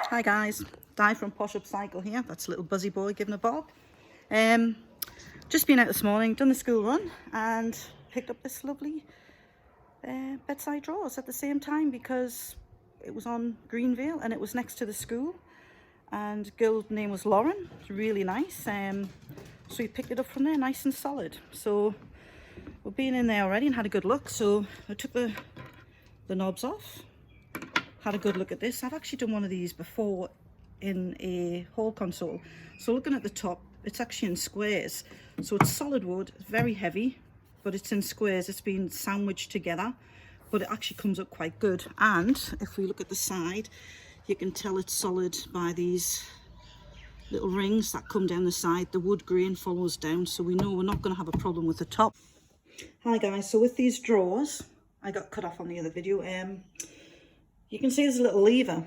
Hi guys, Di from Poshupcycle here. That's little Buzzy Boy giving a bob. Just been out this morning, done the school run and picked up this lovely bedside drawers at the same time because it was on Greenvale and it was next to the school, and girl's name was Lauren. It's really nice. So we picked it up from there, nice and solid. So we've been in there already and had a good look. So I took the knobs off, had a good look at this. I've actually done one of these before in a hall console. So looking at the top, it's actually in squares. So it's solid wood, it's very heavy, but it's in squares. It's been sandwiched together, but it actually comes up quite good. And if we look at the side, you can tell it's solid by these little rings that come down the side. The wood grain follows down, so we know we're not going to have a problem with the top. Hi guys, so with these drawers, I got cut off on the other video. You can see there's a little lever.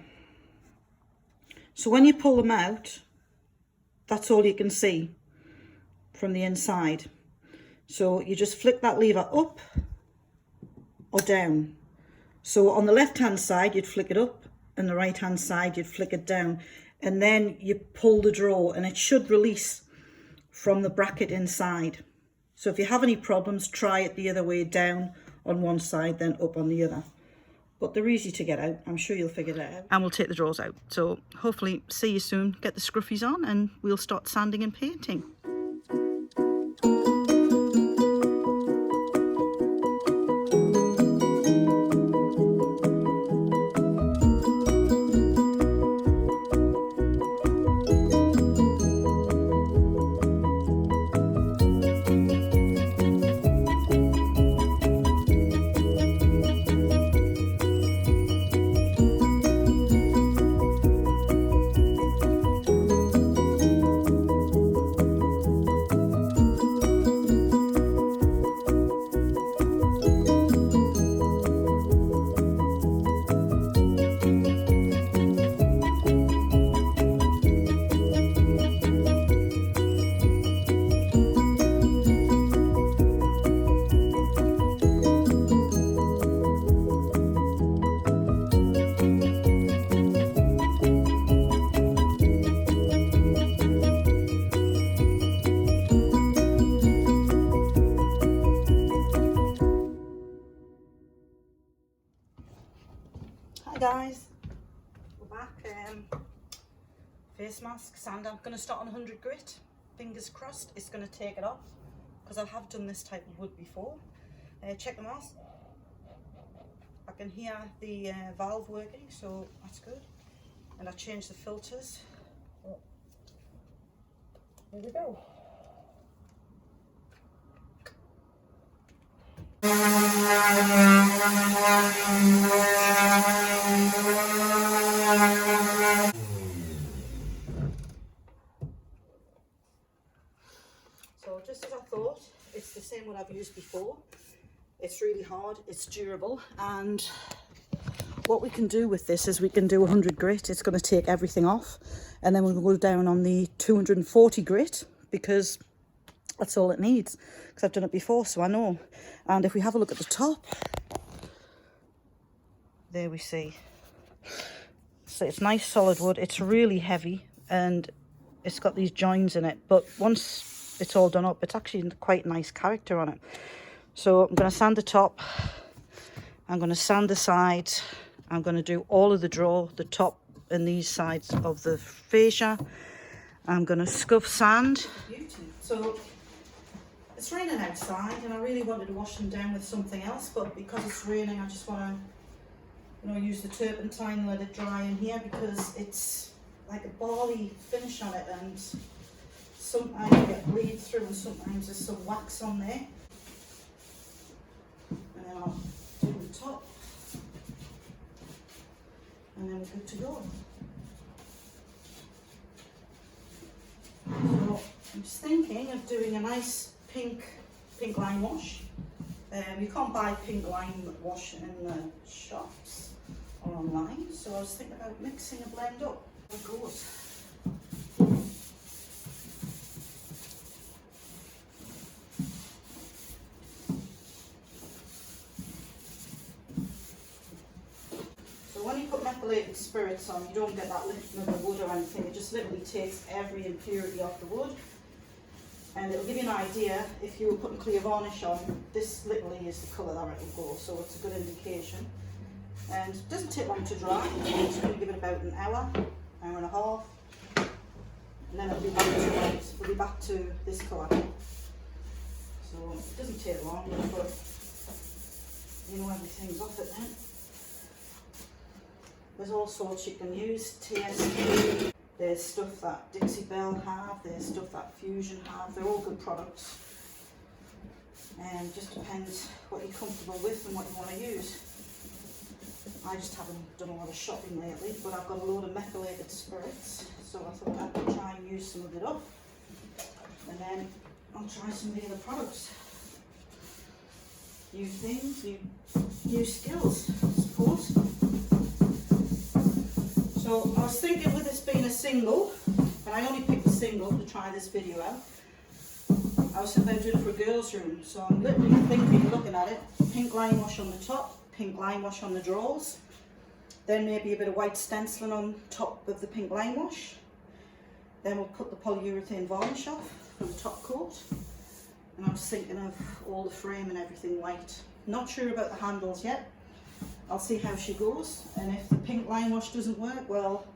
So when you pull them out, that's all you can see from the inside. So you just flick that lever up or down. So on the left hand side you'd flick it up, and the right hand side you'd flick it down, and then you pull the drawer and it should release from the bracket inside. So if you have any problems, try it the other way, down on one side then up on the other. But they're easy to get out. I'm sure you'll figure it out. And we'll take the drawers out. So hopefully see you soon, get the scruffies on, and we'll start sanding and painting. Hi guys, we're back. Face mask, sand. I'm going to start on 100 grit. Fingers crossed it's going to take it off, because I have done this type of wood before. Check the mask. I can hear the valve working, so that's good. And I changed the filters. Oh. There we go. So just as I thought, it's the same one I've used before. It's really hard, it's durable, and what we can do with this is we can do 100 grit. It's going to take everything off, and then we'll go down on the 240 grit because that's all it needs, because I've done it before, so I know. And if we have a look at the top, there we see. So it's nice solid wood. It's really heavy and it's got these joins in it, but once it's all done up, it's actually quite nice character on it. So I'm going to sand the top, I'm going to sand the sides, I'm going to do all of the drawer, the top and these sides of the fascia. I'm going to scuff sand. So it's raining outside and I really wanted to wash them down with something else, but because it's raining I just want to use the turpentine and let it dry in here, because it's like a barley finish on it, and sometimes you get bleed through and sometimes there's some wax on there. And then I'll do the top and then we're good to go. So I'm just thinking of doing a nice pink lime wash. You can't buy pink lime wash in the shops or online, so I was thinking about mixing a blend up. Of course. So when you put methyl methylated spirits on, you don't get that lifting of the wood or anything. It just literally takes every impurity off the wood. And it'll give you an idea, if you were putting clear varnish on, this literally is the colour that it will go, so it's a good indication. And it doesn't take long to dry. I'm just going to give it about an hour, hour and a half, and then it'll be back to white. We'll be back to this colour. So it doesn't take long, but you know everything's off it then. There's all sorts you can use, TSP, there's stuff that Dixie Belle have, there's stuff that Fusion have, they're all good products. And just depends what you're comfortable with and what you want to use. I just haven't done a lot of shopping lately, but I've got a load of methylated spirits, so I thought I could try and use some of it up. And then I'll try some of the other products. New things, new skills, I suppose. So I was thinking with this being a single, and I only picked a single to try this video out, I was thinking about doing it for a girls' room. So I'm literally thinking, looking at it, pink lime wash on the top, pink lime wash on the drawers, then maybe a bit of white stenciling on top of the pink lime wash. Then we'll put the polyurethane varnish off from the top coat. And I was thinking of all the frame and everything white. Not sure about the handles yet. I'll see how she goes. And if the pink lime wash doesn't work, well,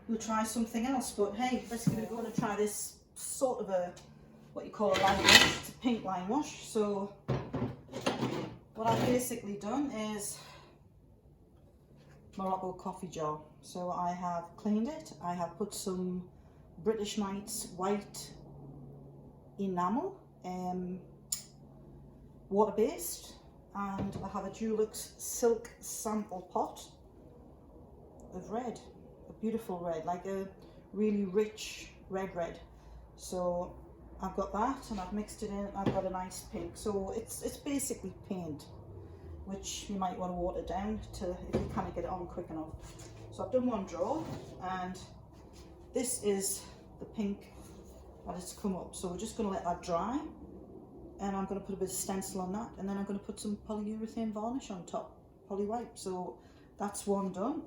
we'll try something else. But hey, let's give it a go. I'm going to try this sort of a, what you call a lime wash. It's a pink lime wash. So what I've basically done is Morocco coffee jar. So I have cleaned it. I have put some British Knights white enamel, water based, and I have a Dulux silk sample pot of red, a beautiful red, like a really rich red. So I've got that and I've mixed it in. I've got a nice pink, so it's basically paint, which you might want to water down to if you can't get it on quick enough. So I've done one drawer, and this is the pink that it's come up. So we're just going to let that dry, and I'm going to put a bit of stencil on that, and then I'm going to put some polyurethane varnish on top, poly white. So that's one done.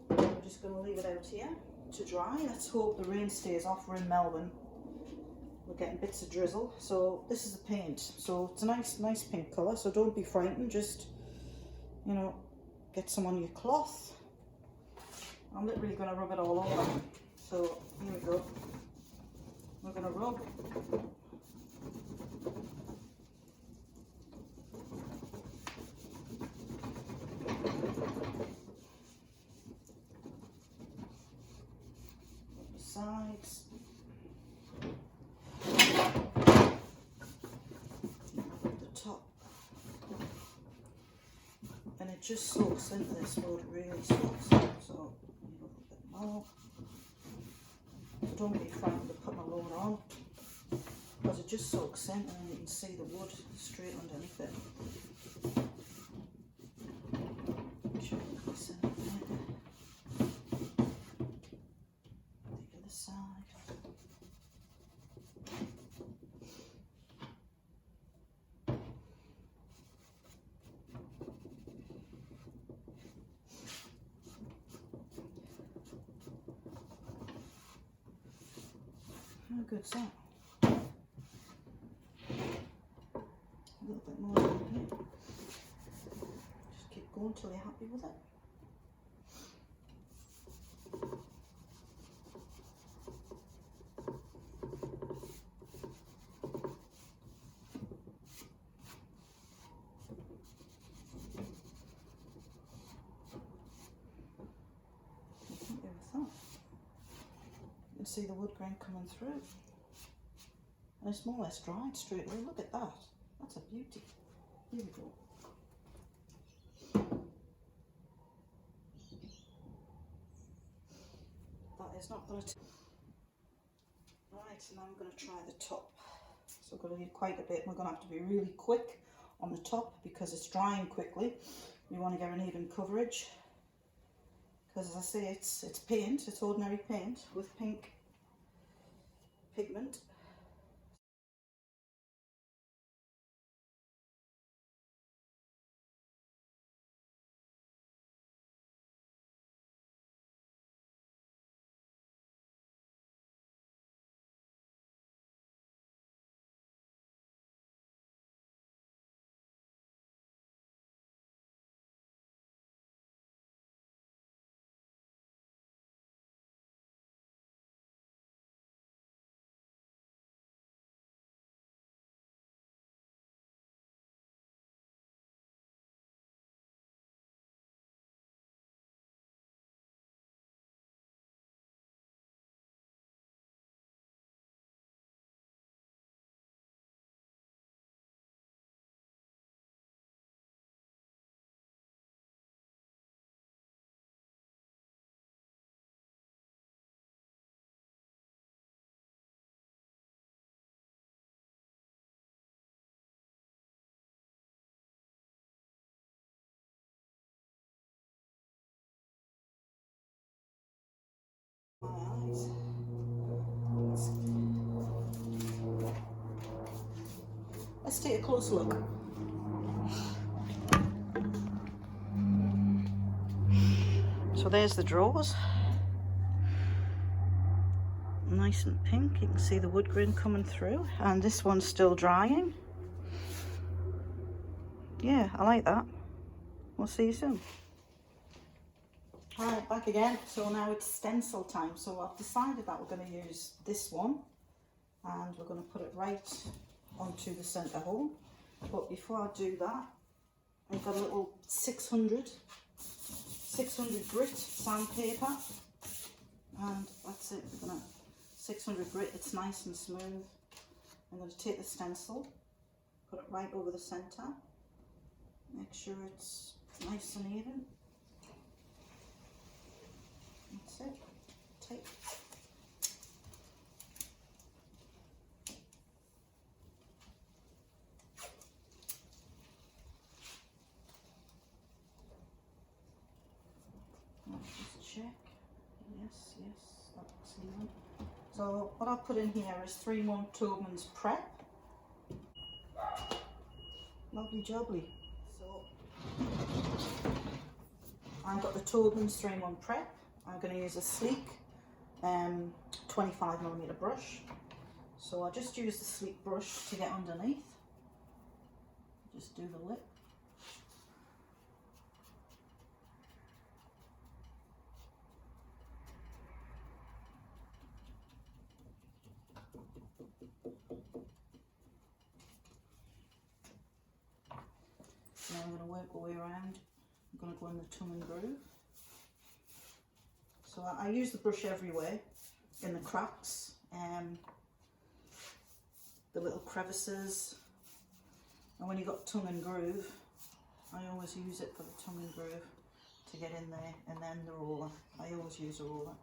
I'm just going to leave it out here to dry. Let's hope the rain stays off. We're in Melbourne. We're getting bits of drizzle. So this is the paint. So it's a nice pink colour. So don't be frightened. Just, you know, get some on your cloth. I'm literally going to rub it all over. So here we go. We're going to rub. The sides. The top. And it just soaks into this wood, really soaks in. So a little bit more. Don't be frightened of putting a load on, because it just soaks in, and you can see the wood straight underneath it. Chuck this in there. The other side. How good's that? A little bit more in here. Just keep going till you're happy with it. You can see the wood grain coming through, and it's more or less dried straight away. Look at that, that's a beauty. Here we go. That is not going to... Right, so now I'm going to try the top. So we're going to need quite a bit. We're going to have to be really quick on the top because it's drying quickly. We want to get an even coverage. Because as I say, it's paint, it's ordinary paint with pink pigment. Let's take a close look. So there's the drawers. Nice and pink. You can see the wood grain coming through, and this one's still drying. Yeah, I like that. We'll see you soon. Alright, back again. So now it's stencil time. So I've decided that we're going to use this one, and we're going to put it right onto the centre hole. But before I do that, I've got a little 600 grit sandpaper, and that's it. We're going to 600 grit. It's nice and smooth. I'm going to take the stencil, put it right over the centre, make sure it's nice and even. That's it. Tape. Just check. Yes, that looks even. So what I've put in here is 3-month Tobin's Prep. Lovely jubbly. So I've got the Tobin's 3-month Prep. I'm going to use a sleek 25mm brush. So I just use the sleek brush to get underneath. Just do the lip. Now I'm going to work my way around. I'm going to go in the tongue and groove. So I use the brush everywhere, in the cracks, the little crevices, and when you've got tongue and groove, I always use it for the tongue and groove to get in there, and then the roller. I always use a roller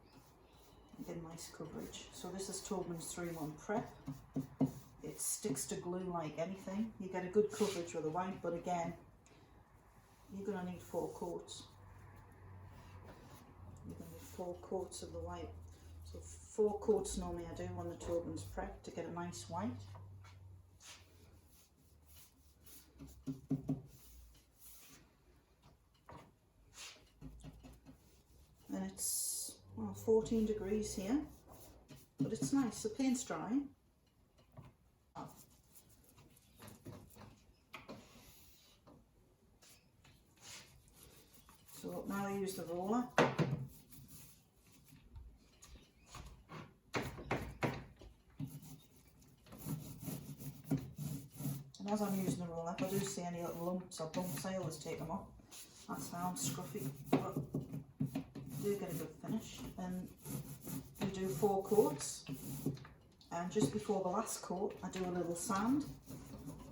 and get nice coverage. So this is Tobin's 3-month Prep. It sticks to glue like anything. You get a good coverage with the white, but again, you're going to need 4 coats. You're going to need 4 coats of the white. So 4 coats normally I do on the Tobin's Prep to get a nice white. And it's, well, 14 degrees here, but it's nice. The paint's drying. So now I use the roller. And as I'm using the roller, if I do see any little lumps or bumps, I always take them off. That sounds scruffy, but you do get a good finish. And we do 4 coats. And just before the last coat, I do a little sand,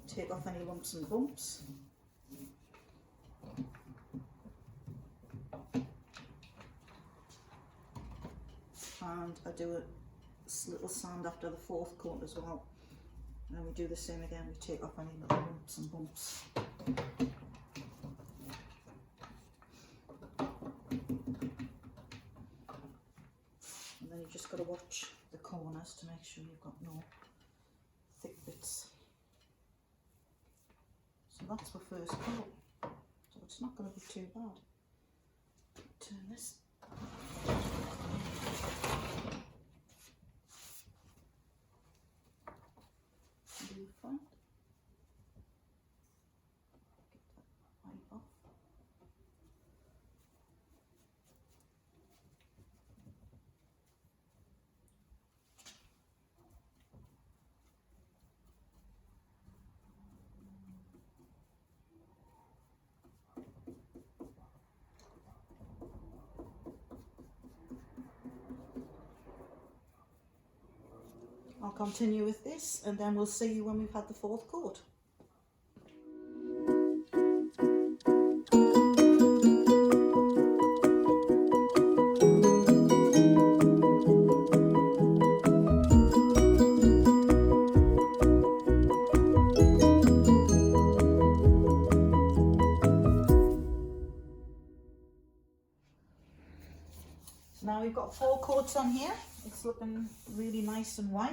take off any lumps and bumps. And I do a little sand after the 4th coat as well. And we do the same again, we take off any little lumps and bumps. And then you just got to watch the corners to make sure you've got no thick bits. So that's the first coat. So it's not going to be too bad. Turn this. Do the front. Get that wipe off. I'll continue with this and then we'll see you when we've had the 4th coat. So now we've got 4 coats on here. It's looking really nice and white.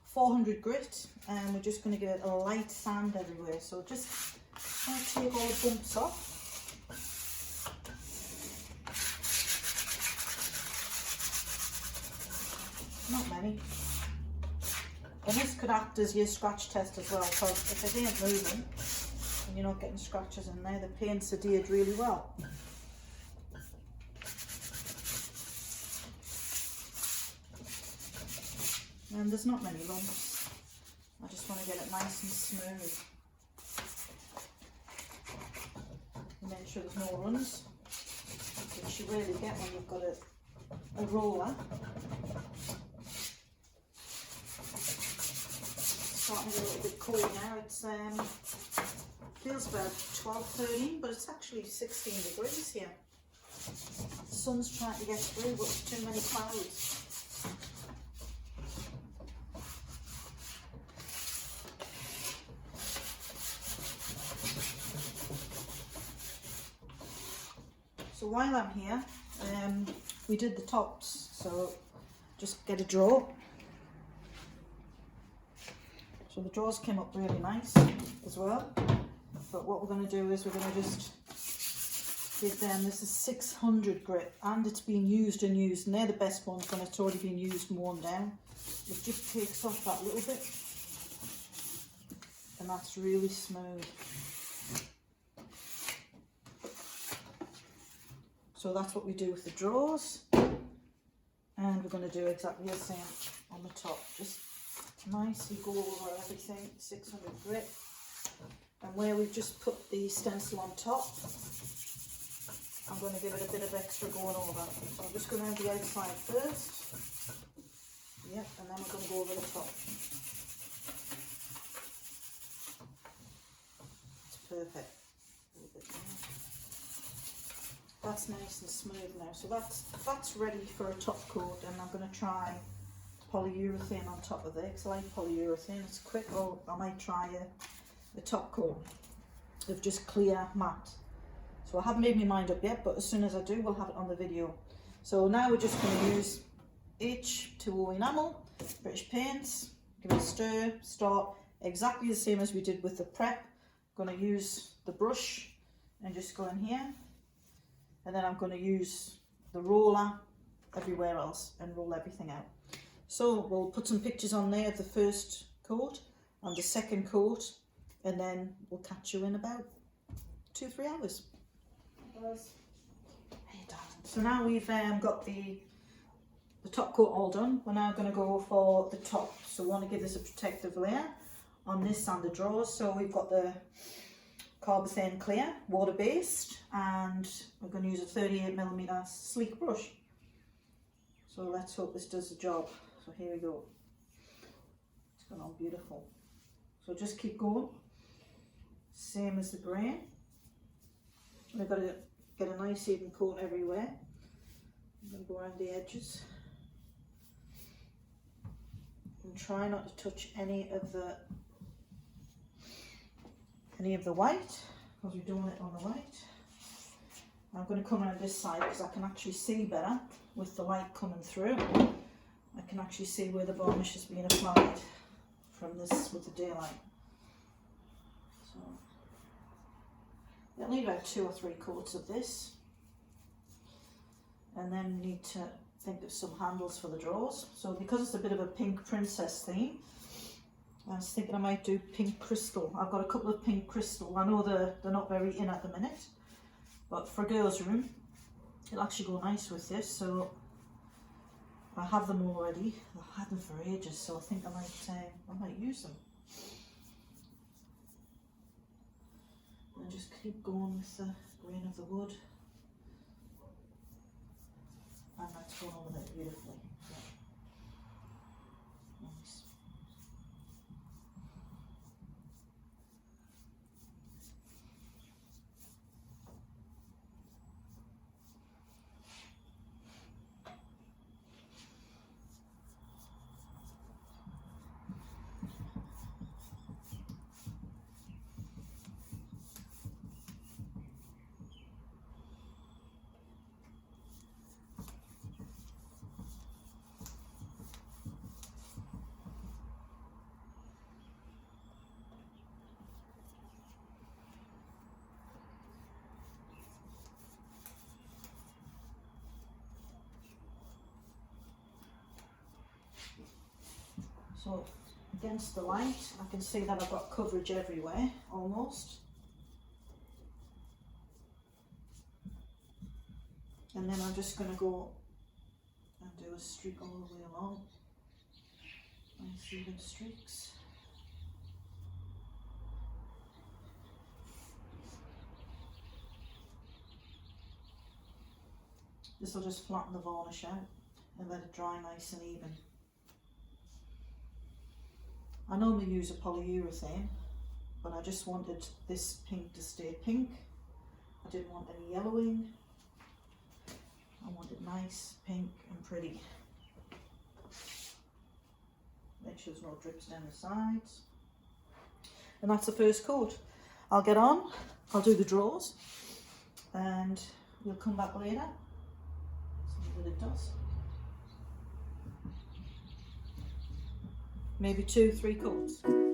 400 grit, and we're just going to get a light sand everywhere. So just going to take all the bumps off. Not many. And this could act as your scratch test as well, because if it ain't moving and you're not getting scratches in there, the paint's adhered really well. And there's not many lumps. I just want to get it nice and smooth. And make sure there's no runs, which you really get when you've got a roller. It's starting to get a little bit cold now. It's feels about 12, 13, but it's actually 16 degrees here. The sun's trying to get through, but there's too many clouds. So while I'm here, we did the tops, so just get a draw. So the drawers came up really nice as well, but what we're going to do is we're going to just give them, this is 600 grit, and it's been used and used, and they're the best ones when it's already been used and worn down. It just takes off that little bit, and that's really smooth. So that's what we do with the drawers, and we're going to do exactly the same on the top. Just nicely go over everything, 600 grit, and where we've just put the stencil on top, I'm going to give it a bit of extra going over. So I'm just going around the outside first, yep, and then we're going to go over the top. It's perfect. A little bit more. That's nice and smooth now, so that's ready for a top coat, and I'm going to try polyurethane on top of it, because I like polyurethane, it's quick, or I might try a top coat of just clear matte. So I haven't made my mind up yet, but as soon as I do, we'll have it on the video. So now we're just going to use H2O enamel, British paints, give it a stir, start, exactly the same as we did with the prep. I'm going to use the brush and just go in here. And then I'm going to use the roller everywhere else and roll everything out. So we'll put some pictures on there of the first coat and the second coat, and then we'll catch you in about 2-3 hours. Hey, darling. So now we've got the top coat all done. We're now going to go for the top. So we want to give this a protective layer on this and the drawers. So we've got the Carbotane clear, water based, and we're going to use a 38mm sleek brush. So let's hope this does the job. So here we go. It's gone on beautiful. So just keep going. Same as the grain. We've got to get a nice even coat everywhere. I'm going to go around the edges and try not to touch any of the white, because we're doing it on the white. I'm going to come around this side because I can actually see better with the light coming through. I can actually see where the varnish has been applied from this with the daylight. So you'll need about 2 or 3 coats of this, and then you need to think of some handles for the drawers. So because it's a bit of a pink princess theme, I was thinking I might do pink crystal. I've got a couple of pink crystal. I know they're not very in at the minute, but for a girl's room, it'll actually go nice with this. So I have them already. I've had them for ages, so I think I might use them. And just keep going with the grain of the wood, and that's going over there beautifully. Yeah. Nice. So against the light I can see that I've got coverage everywhere almost. And then I'm just going to go and do a streak all the way along. Nice even streaks. This will just flatten the varnish out and let it dry nice and even. I normally use a polyurethane, but I just wanted this pink to stay pink. I didn't want any yellowing. I want it nice, pink and pretty. Make sure there's no drips down the sides. And that's the first coat. I'll get on, I'll do the drawers, and we'll come back later. See what it does. Maybe 2-3 coats.